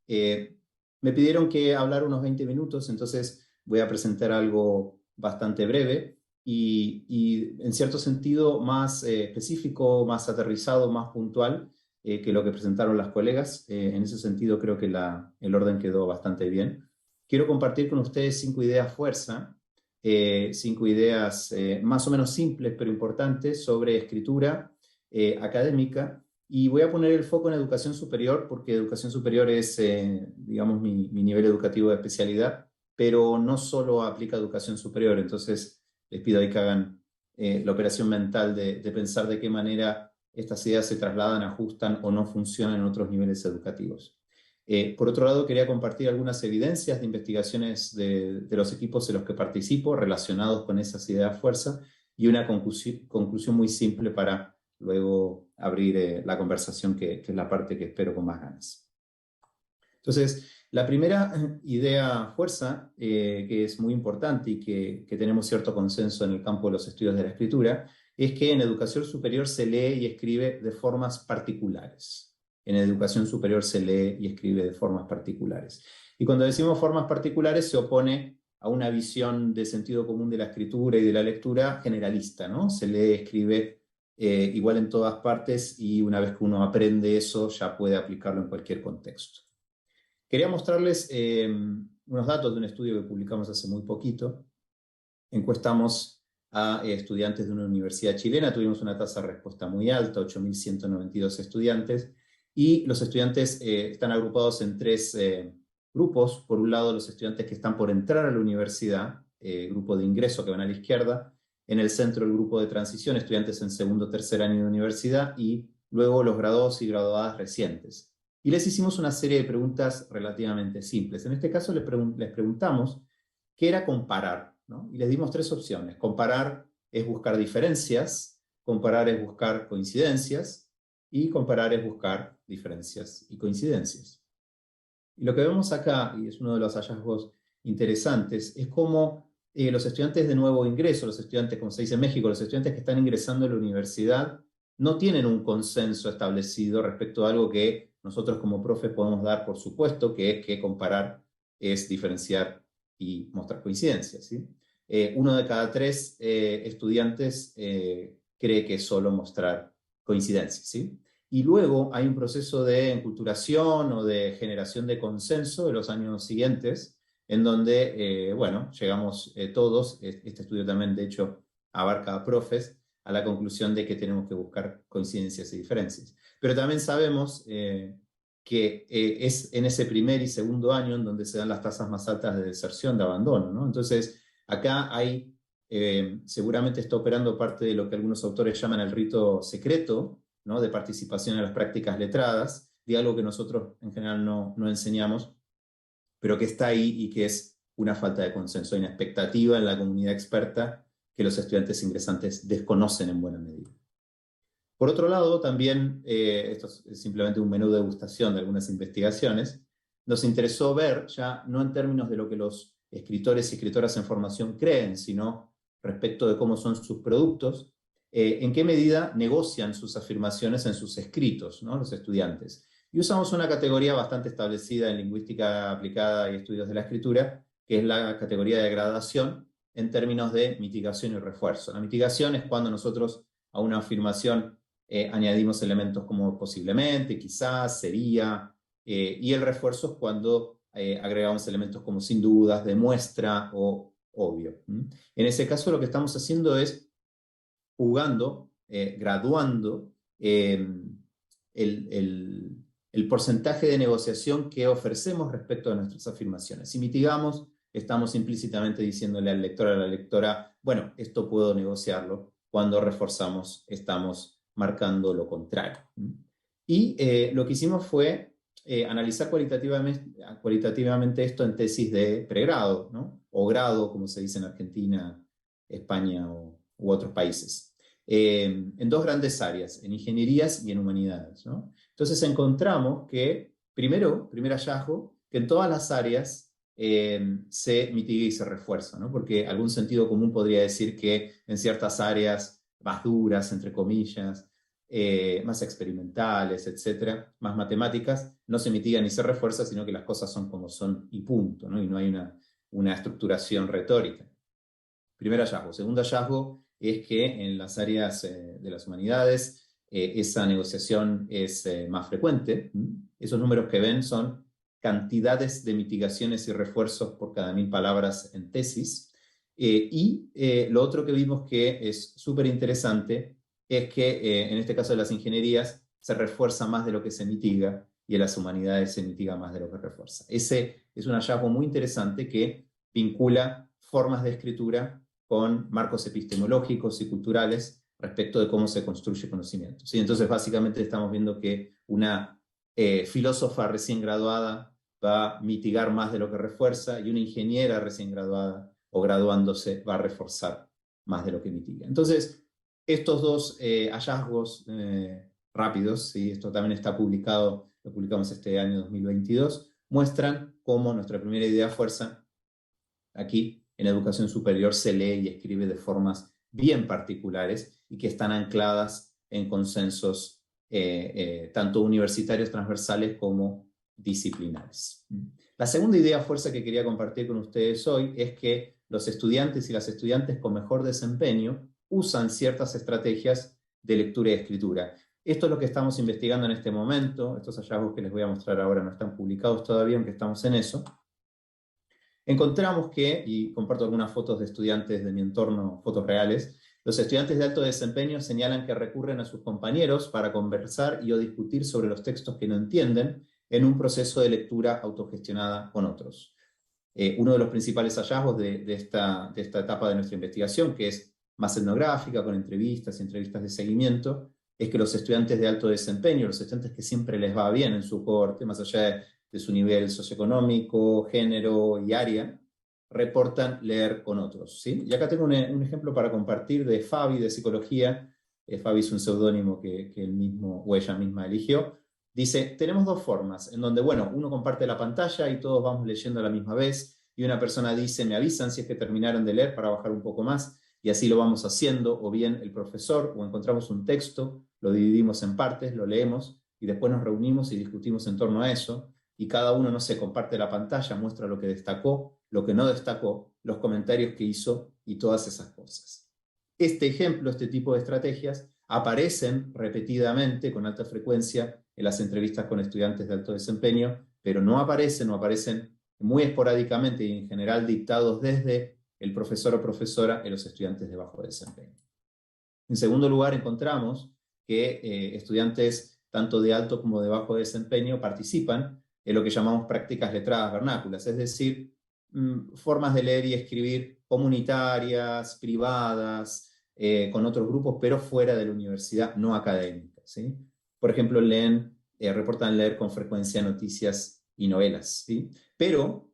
Me pidieron que hablara unos 20 minutos, entonces voy a presentar algo bastante breve y en cierto sentido más específico, más aterrizado, más puntual que lo que presentaron las colegas. En ese sentido creo que el orden quedó bastante bien. Quiero compartir con ustedes 5 ideas fuerza, 5 ideas más o menos simples pero importantes sobre escritura académica, y voy a poner el foco en educación superior porque educación superior es, digamos, mi nivel educativo de especialidad, pero no solo aplica a educación superior. Entonces les pido ahí que hagan la operación mental de pensar de qué manera estas ideas se trasladan, ajustan o no funcionan en otros niveles educativos. Por otro lado, quería compartir algunas evidencias de investigaciones de los equipos en los que participo relacionados con esas ideas fuerza, y una conclusión muy simple para luego abrir la conversación, que es la parte que espero con más ganas. Entonces, la primera idea fuerza, que es muy importante y que tenemos cierto consenso en el campo de los estudios de la escritura, es que en educación superior se lee y escribe de formas particulares. En educación superior se lee y escribe de formas particulares. Y cuando decimos formas particulares se opone a una visión de sentido común de la escritura y de la lectura generalista, ¿no? Se lee y escribe igual en todas partes, y una vez que uno aprende eso ya puede aplicarlo en cualquier contexto. Quería mostrarles unos datos de un estudio que publicamos hace muy poquito. Encuestamos a estudiantes de una universidad chilena, tuvimos una tasa de respuesta muy alta, 8.192 estudiantes, y los estudiantes están agrupados en 3 grupos. Por un lado, los estudiantes que están por entrar a la universidad, grupo de ingreso que van a la izquierda; en el centro, el grupo de transición, estudiantes en segundo o tercer año de universidad; y luego los graduados y graduadas recientes. Y les hicimos una serie de preguntas relativamente simples. En este caso les preguntamos qué era comparar, ¿no? Y les dimos 3 opciones. Comparar es buscar diferencias, comparar es buscar coincidencias, y comparar es buscar diferencias y coincidencias. Y lo que vemos acá, y es uno de los hallazgos interesantes, es cómo los estudiantes de nuevo ingreso, los estudiantes, como se dice en México, los estudiantes que están ingresando a la universidad, no tienen un consenso establecido respecto a algo que nosotros como profes podemos dar por supuesto, que es que comparar es diferenciar y mostrar coincidencias, ¿sí? 1 de cada 3 estudiantes cree que es solo mostrar coincidencias, ¿sí? Y luego hay un proceso de enculturación o de generación de consenso de los años siguientes, en donde, bueno, llegamos todos, este estudio también de hecho abarca a profes, a la conclusión de que tenemos que buscar coincidencias y diferencias. Pero también sabemos que es en ese primer y segundo año en donde se dan las tasas más altas de deserción, de abandono, ¿no? Entonces, acá hay, seguramente está operando parte de lo que algunos autores llaman el rito secreto, ¿no? De participación en las prácticas letradas, de algo que nosotros en general no enseñamos, pero que está ahí y que es una falta de consenso, hay una expectativa en la comunidad experta que los estudiantes ingresantes desconocen en buena medida. Por otro lado, también, esto es simplemente un menú de degustación de algunas investigaciones, nos interesó ver, ya no en términos de lo que los escritores y escritoras en formación creen, sino respecto de cómo son sus productos, en qué medida negocian sus afirmaciones en sus escritos, ¿no? Los estudiantes. Y usamos una categoría bastante establecida en lingüística aplicada y estudios de la escritura, que es la categoría de gradación en términos de mitigación y refuerzo. La mitigación es cuando nosotros a una afirmación añadimos elementos como posiblemente, quizás, sería, y el refuerzo es cuando agregamos elementos como sin dudas, demuestra o obvio. En ese caso lo que estamos haciendo es jugando, graduando el porcentaje de negociación que ofrecemos respecto a nuestras afirmaciones. Si mitigamos, estamos implícitamente diciéndole al lector, a la lectora, bueno, esto puedo negociarlo. Cuando reforzamos, estamos marcando lo contrario. Y lo que hicimos fue analizar cualitativamente esto en tesis de pregrado, ¿no? O grado, como se dice en Argentina, España u otros países. En 2 grandes áreas, en ingenierías y en humanidades, ¿no? Entonces encontramos que, primer hallazgo, que en todas las áreas se mitiga y se refuerza, ¿no? Porque algún sentido común podría decir que en ciertas áreas más duras, entre comillas, más experimentales, etcétera, más matemáticas, no se mitiga ni se refuerza, sino que las cosas son como son y punto, ¿no? Y no hay una estructuración retórica. Primer hallazgo. Segundo hallazgo es que en las áreas de las humanidades esa negociación es más frecuente. Esos números que ven son cantidades de mitigaciones y refuerzos por cada 1000 palabras en tesis. Lo otro que vimos que es súper interesante es que en este caso de las ingenierías se refuerza más de lo que se mitiga y en las humanidades se mitiga más de lo que refuerza. Ese es un hallazgo muy interesante que vincula formas de escritura con marcos epistemológicos y culturales respecto de cómo se construye conocimiento. ¿Sí? Entonces, básicamente estamos viendo que una filósofa recién graduada va a mitigar más de lo que refuerza y una ingeniera recién graduada o graduándose va a reforzar más de lo que mitiga. Entonces, estos dos hallazgos rápidos, ¿sí? Esto también está publicado, lo publicamos este año 2022, muestran cómo nuestra primera idea fuerza aquí en educación superior se lee y escribe de formas bien particulares y que están ancladas en consensos tanto universitarios transversales como disciplinares. La segunda idea fuerza que quería compartir con ustedes hoy es que los estudiantes y las estudiantes con mejor desempeño usan ciertas estrategias de lectura y escritura. Esto es lo que estamos investigando en este momento. Estos hallazgos que les voy a mostrar ahora no están publicados todavía, aunque estamos en eso. Encontramos que, y comparto algunas fotos de estudiantes de mi entorno, fotos reales, los estudiantes de alto desempeño señalan que recurren a sus compañeros para conversar y o discutir sobre los textos que no entienden en un proceso de lectura autogestionada con otros. Uno de los principales hallazgos de esta etapa de nuestra investigación, que es más etnográfica, con entrevistas y entrevistas de seguimiento, es que los estudiantes de alto desempeño, los estudiantes que siempre les va bien en su cohorte, más allá de su nivel socioeconómico, género y área, reportan leer con otros. ¿Sí? Y acá tengo un ejemplo para compartir de Fabi, de psicología. Fabi es un seudónimo que él mismo o ella misma eligió. Dice, tenemos dos formas, en donde, bueno, uno comparte la pantalla y todos vamos leyendo a la misma vez, y una persona dice, me avisan si es que terminaron de leer para bajar un poco más, y así lo vamos haciendo, o bien el profesor, o encontramos un texto, lo dividimos en partes, lo leemos, y después nos reunimos y discutimos en torno a eso, y cada uno, no sé, comparte la pantalla, muestra lo que destacó, lo que no destacó, los comentarios que hizo, y todas esas cosas. Este ejemplo, este tipo de estrategias, aparecen repetidamente, con alta frecuencia, en las entrevistas con estudiantes de alto desempeño, pero no aparecen o aparecen muy esporádicamente y en general dictados desde el profesor o profesora en los estudiantes de bajo desempeño. En segundo lugar, encontramos que estudiantes tanto de alto como de bajo desempeño participan en lo que llamamos prácticas letradas vernáculas, es decir, formas de leer y escribir comunitarias, privadas, con otros grupos, pero fuera de la universidad, no académica. ¿Sí? Por ejemplo, reportan leer con frecuencia noticias y novelas. ¿Sí? Pero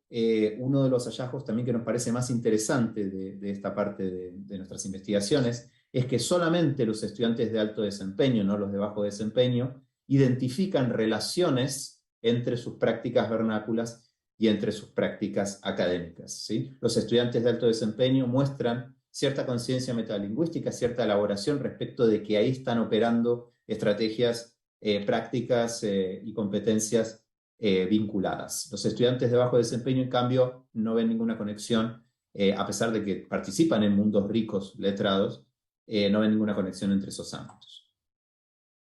uno de los hallazgos también que nos parece más interesante de esta parte de nuestras investigaciones es que solamente los estudiantes de alto desempeño, no los de bajo desempeño, identifican relaciones entre sus prácticas vernáculas y entre sus prácticas académicas. ¿Sí? Los estudiantes de alto desempeño muestran cierta conciencia metalingüística, cierta elaboración respecto de que ahí están operando estrategias prácticas y competencias vinculadas. Los estudiantes de bajo desempeño, en cambio, no ven ninguna conexión, a pesar de que participan en mundos ricos, letrados, no ven ninguna conexión entre esos ámbitos.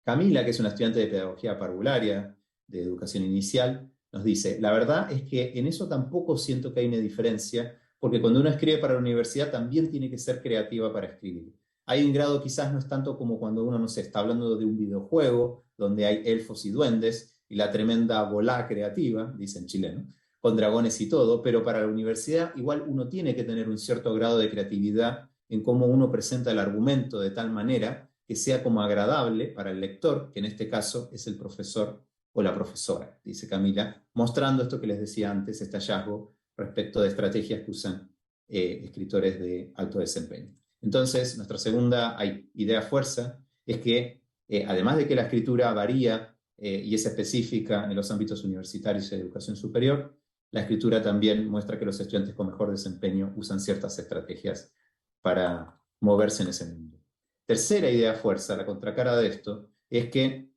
Camila, que es una estudiante de pedagogía parvularia, de educación inicial, nos dice, la verdad es que en eso tampoco siento que hay una diferencia, porque cuando uno escribe para la universidad también tiene que ser creativa para escribir. Hay un grado quizás no es tanto como cuando uno, no sé, está hablando de un videojuego donde hay elfos y duendes y la tremenda volá creativa, dice en chileno, con dragones y todo, pero para la universidad igual uno tiene que tener un cierto grado de creatividad en cómo uno presenta el argumento de tal manera que sea como agradable para el lector, que en este caso es el profesor o la profesora, dice Camila, mostrando esto que les decía antes, este hallazgo respecto de estrategias que usan escritores de alto desempeño. Entonces, nuestra segunda idea fuerza es que, además de que la escritura varía y es específica en los ámbitos universitarios y de educación superior, la escritura también muestra que los estudiantes con mejor desempeño usan ciertas estrategias para moverse en ese mundo. Tercera idea fuerza, la contracara de esto, es que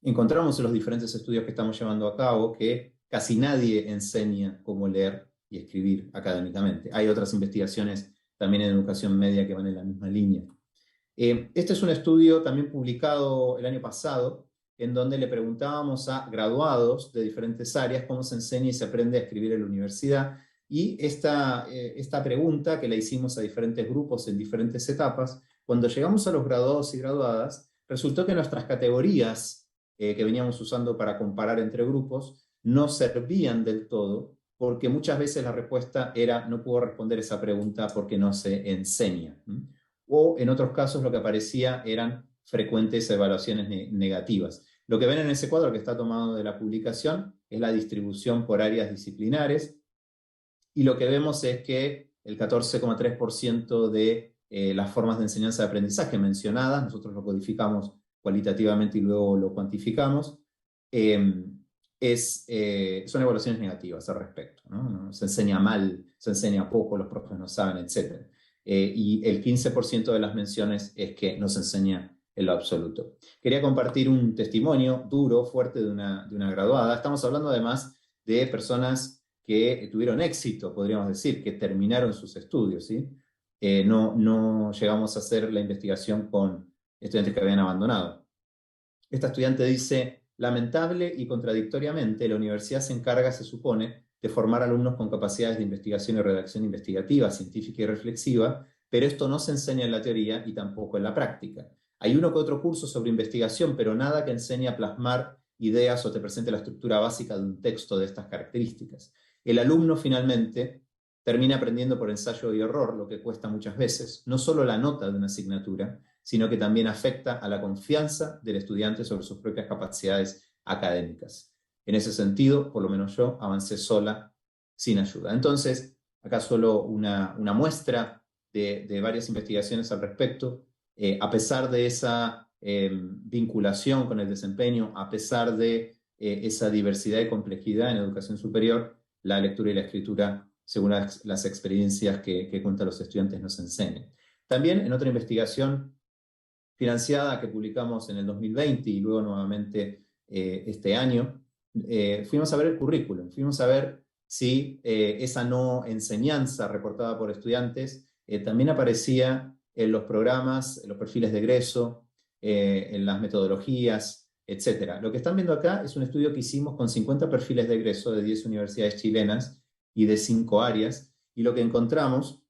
encontramos en los diferentes estudios que estamos llevando a cabo que casi nadie enseña cómo leer y escribir académicamente. Hay otras investigaciones también en educación media que van en la misma línea. Este es un estudio también publicado el año pasado, en donde le preguntábamos a graduados de diferentes áreas cómo se enseña y se aprende a escribir en la universidad. Y esta pregunta que la hicimos a diferentes grupos en diferentes etapas, cuando llegamos a los graduados y graduadas, resultó que nuestras categorías que veníamos usando para comparar entre grupos no servían del todo, porque muchas veces la respuesta era no puedo responder esa pregunta porque no se enseña. O en otros casos lo que aparecía eran frecuentes evaluaciones negativas. Lo que ven en ese cuadro que está tomado de la publicación es la distribución por áreas disciplinares, y lo que vemos es que el 14,3% de las formas de enseñanza de aprendizaje mencionadas, nosotros lo codificamos cualitativamente y luego lo cuantificamos, son evaluaciones negativas al respecto, ¿no? Se enseña mal, se enseña poco, los profes no saben, etc. Y el 15% de las menciones es que no se enseña en lo absoluto. Quería compartir un testimonio duro, fuerte de una graduada. Estamos hablando además de personas que tuvieron éxito, podríamos decir, que terminaron sus estudios, ¿sí? No llegamos a hacer la investigación con estudiantes que habían abandonado. Esta estudiante dice: lamentable y contradictoriamente, la universidad se encarga, se supone, de formar alumnos con capacidades de investigación y redacción investigativa, científica y reflexiva, pero esto no se enseña en la teoría y tampoco en la práctica. Hay uno que otro curso sobre investigación, pero nada que enseñe a plasmar ideas o te presente la estructura básica de un texto de estas características. El alumno finalmente termina aprendiendo por ensayo y error, lo que cuesta muchas veces, no solo la nota de una asignatura, sino que también afecta a la confianza del estudiante sobre sus propias capacidades académicas. En ese sentido, por lo menos yo, avancé sola, sin ayuda. Entonces, acá solo una muestra de varias investigaciones al respecto. A pesar de esa vinculación con el desempeño, a pesar de esa diversidad y complejidad en educación superior, la lectura y la escritura, según las experiencias que cuentan los estudiantes, nos enseñan. También en otra investigación financiada que publicamos en el 2020 y luego nuevamente este año, fuimos a ver el currículum, fuimos a ver si esa no enseñanza reportada por estudiantes también aparecía en los programas, en los perfiles de egreso, en las metodologías, etc. Lo que están viendo acá es un estudio que hicimos con 50 perfiles de egreso de 10 universidades chilenas y de 5 áreas, y lo que encontramos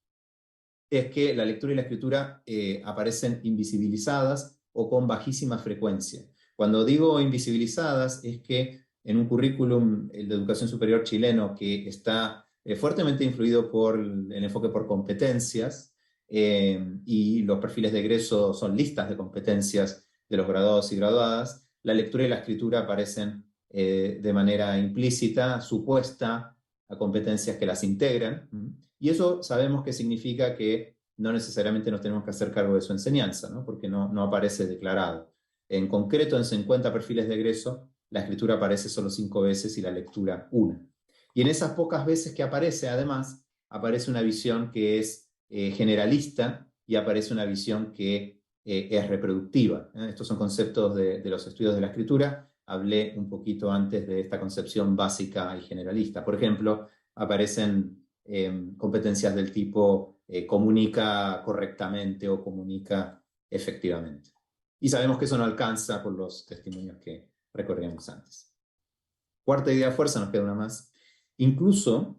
es que la lectura y la escritura aparecen invisibilizadas o con bajísima frecuencia. Cuando digo invisibilizadas es que en un currículum de educación superior chileno que está fuertemente influido por el enfoque por competencias, y los perfiles de egreso son listas de competencias de los graduados y graduadas, la lectura y la escritura aparecen de manera implícita, supuesta, a competencias que las integran. Y eso sabemos que significa que no necesariamente nos tenemos que hacer cargo de su enseñanza, ¿no? Porque no aparece declarado. En concreto, en 50 perfiles de egreso, la escritura aparece solo 5 veces y la lectura 1. Y en esas pocas veces que aparece, además, aparece una visión que es generalista y aparece una visión que es reproductiva. Estos son conceptos de los estudios de la escritura. Hablé un poquito antes de esta concepción básica y generalista. Por ejemplo, aparecen competencias del tipo comunica correctamente o comunica efectivamente. Y sabemos que eso no alcanza por los testimonios que recorríamos antes. Cuarta idea fuerza, nos queda una más. Incluso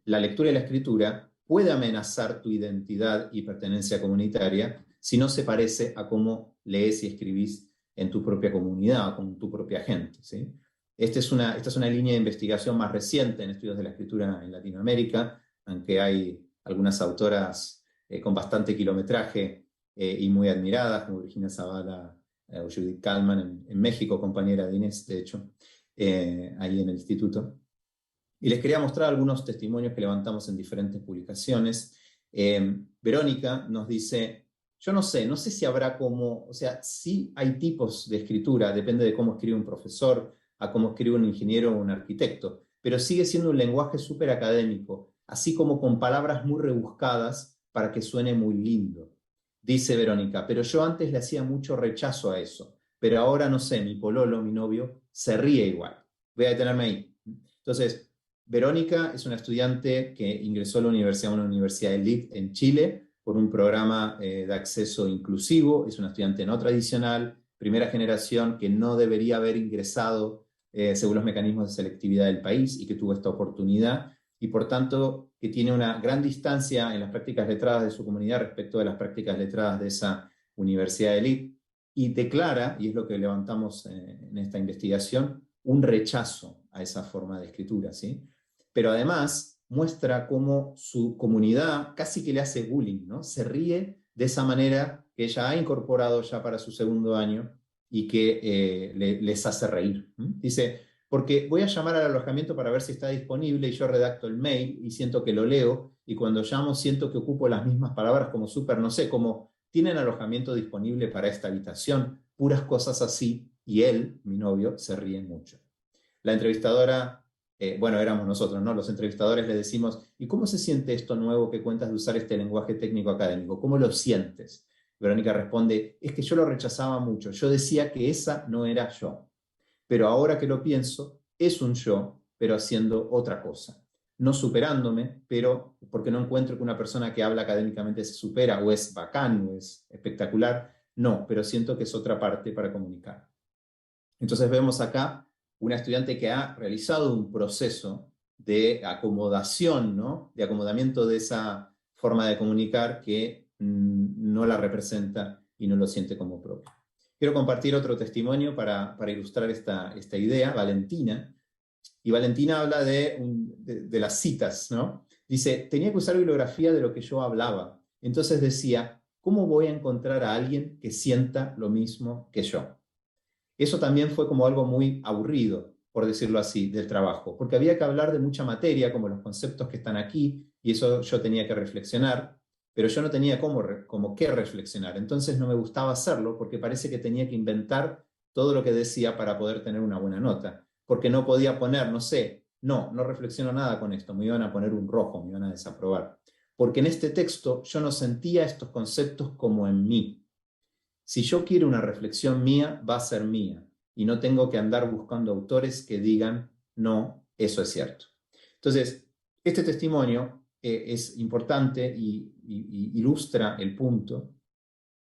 la lectura y la escritura puede amenazar tu identidad y pertenencia comunitaria si no se parece a cómo lees y escribís en tu propia comunidad, con tu propia gente, ¿sí? Esta es una línea de investigación más reciente en estudios de la escritura en Latinoamérica, aunque hay algunas autoras con bastante kilometraje y muy admiradas, como Virginia Zavala o Judith Kallman en México, compañera de Inés, de hecho, ahí en el instituto. Y les quería mostrar algunos testimonios que levantamos en diferentes publicaciones. Verónica nos dice: yo no sé si habrá como, o sea, sí hay tipos de escritura, depende de cómo escribe un profesor, a cómo escribe un ingeniero o un arquitecto, pero sigue siendo un lenguaje súper académico, así como con palabras muy rebuscadas para que suene muy lindo. Dice Verónica, pero yo antes le hacía mucho rechazo a eso, pero ahora no sé, mi pololo, mi novio, se ríe igual. Voy a detenerme ahí. Entonces, Verónica es una estudiante que ingresó a la universidad, a una universidad elite en Chile, por un programa de acceso inclusivo. Es una estudiante no tradicional, primera generación, que no debería haber ingresado según los mecanismos de selectividad del país y que tuvo esta oportunidad, y por tanto que tiene una gran distancia en las prácticas letradas de su comunidad respecto de las prácticas letradas de esa universidad elite, y declara, y es lo que levantamos en esta investigación, un rechazo a esa forma de escritura, ¿sí? Pero además muestra cómo su comunidad casi que le hace bullying, ¿no? Se ríe de esa manera que ella ha incorporado ya para su segundo año y que les hace reír. Dice, porque voy a llamar al alojamiento para ver si está disponible y yo redacto el mail y siento que lo leo, y cuando llamo siento que ocupo las mismas palabras como súper, no sé, como tienen alojamiento disponible para esta habitación, puras cosas así, y él, mi novio, se ríe mucho. La entrevistadora, bueno, éramos nosotros, ¿no? Los entrevistadores le decimos, ¿y cómo se siente esto nuevo que cuentas de usar este lenguaje técnico académico? ¿Cómo lo sientes? Verónica responde, es que yo lo rechazaba mucho, yo decía que esa no era yo, pero ahora que lo pienso, es un yo, pero haciendo otra cosa. No superándome, pero porque no encuentro que una persona que habla académicamente se supera, o es bacán, o es espectacular, no, pero siento que es otra parte para comunicar. Entonces vemos acá una estudiante que ha realizado un proceso de acomodación, ¿no? De acomodamiento de esa forma de comunicar que no la representa y no lo siente como propio. Quiero compartir otro testimonio para ilustrar esta idea, Valentina. Y Valentina habla de las citas, ¿no? Dice, tenía que usar bibliografía de lo que yo hablaba. Entonces decía, ¿cómo voy a encontrar a alguien que sienta lo mismo que yo? Eso también fue como algo muy aburrido, por decirlo así, del trabajo, porque había que hablar de mucha materia, como los conceptos que están aquí, y eso yo tenía que reflexionar, pero yo no tenía como qué reflexionar. Entonces no me gustaba hacerlo porque parece que tenía que inventar todo lo que decía para poder tener una buena nota, porque no podía poner, no sé, no reflexiono nada con esto, me iban a poner un rojo, me iban a desaprobar, porque en este texto yo no sentía estos conceptos como en mí. Si yo quiero una reflexión mía, va a ser mía, y no tengo que andar buscando autores que digan, no, eso es cierto. Entonces, este testimonio es importante y ilustra el punto.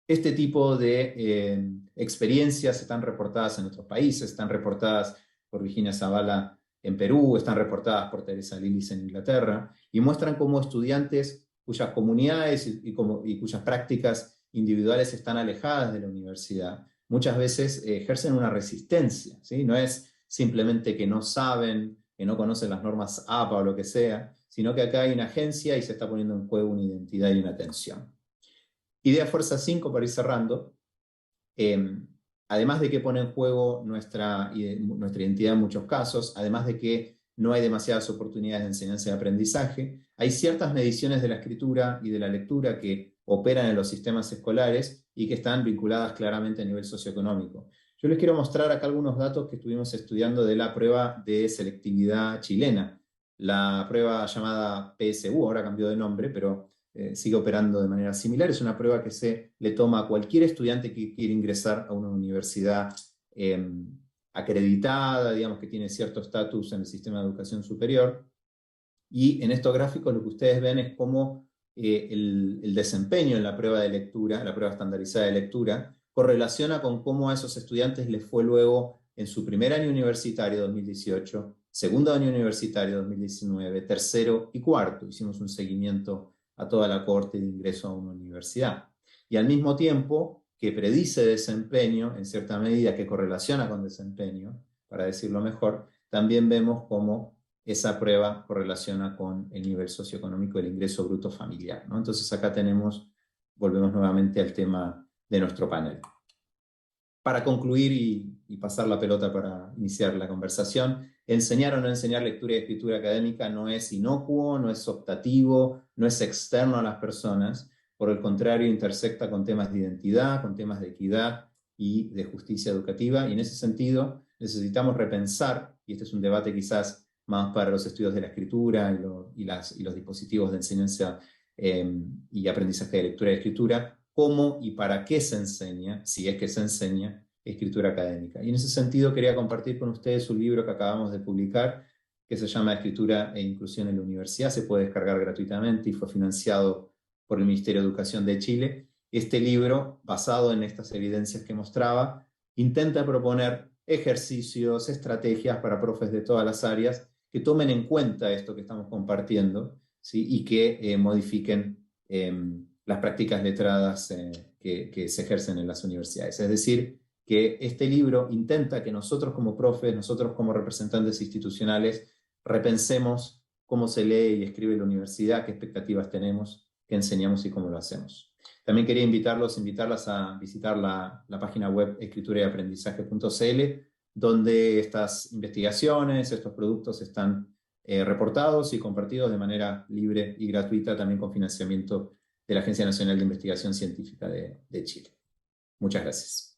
Este tipo de experiencias están reportadas en otros países, están reportadas por Virginia Zavala en Perú, están reportadas por Teresa Lillis en Inglaterra, y muestran cómo estudiantes cuyas comunidades y cuyas prácticas individuales están alejadas de la universidad, muchas veces ejercen una resistencia, ¿sí? No es simplemente que no saben, que no conocen las normas APA o lo que sea, sino que acá hay una agencia y se está poniendo en juego una identidad y una atención. Idea Fuerza 5, para ir cerrando, eh, además de que pone en juego nuestra identidad en muchos casos, además de que no hay demasiadas oportunidades de enseñanza y aprendizaje, hay ciertas mediciones de la escritura y de la lectura que operan en los sistemas escolares y que están vinculadas claramente a nivel socioeconómico. Yo les quiero mostrar acá algunos datos que estuvimos estudiando de la prueba de selectividad chilena, la prueba llamada PSU, ahora cambió de nombre, pero sigue operando de manera similar. Es una prueba que se le toma a cualquier estudiante que quiere ingresar a una universidad acreditada, digamos que tiene cierto estatus en el sistema de educación superior. Y en estos gráficos lo que ustedes ven es cómo el desempeño en la prueba de lectura, la prueba estandarizada de lectura, correlaciona con cómo a esos estudiantes les fue luego en su primer año universitario 2018, segundo año universitario 2019, tercero y cuarto. Hicimos un seguimiento a toda la cohorte de ingreso a una universidad. Y al mismo tiempo que predice desempeño, en cierta medida que correlaciona con desempeño, para decirlo mejor, también vemos cómo esa prueba correlaciona con el nivel socioeconómico del ingreso bruto familiar, ¿no? Entonces acá volvemos nuevamente al tema de nuestro panel. Para concluir y pasar la pelota para iniciar la conversación, enseñar o no enseñar lectura y escritura académica no es inocuo, no es optativo, no es externo a las personas. Por el contrario, intersecta con temas de identidad, con temas de equidad y de justicia educativa. Y en ese sentido necesitamos repensar, y este es un debate quizás más para los estudios de la escritura y los dispositivos de enseñanza y aprendizaje de lectura y escritura, cómo y para qué se enseña, si es que se enseña, escritura académica. Y en ese sentido quería compartir con ustedes un libro que acabamos de publicar, que se llama Escritura e Inclusión en la Universidad. Se puede descargar gratuitamente y fue financiado por el Ministerio de Educación de Chile. Este libro, basado en estas evidencias que mostraba, intenta proponer ejercicios, estrategias para profes de todas las áreas que tomen en cuenta esto que estamos compartiendo, ¿sí? Y que modifiquen las prácticas letradas que se ejercen en las universidades. Es decir, que este libro intenta que nosotros como profes, nosotros como representantes institucionales, repensemos cómo se lee y escribe la universidad, qué expectativas tenemos, qué enseñamos y cómo lo hacemos. También quería invitarlas a visitar la página web escriturayaprendizaje.cl, donde estas investigaciones, estos productos están reportados y compartidos de manera libre y gratuita, también con financiamiento de la Agencia Nacional de Investigación Científica de Chile. Muchas gracias.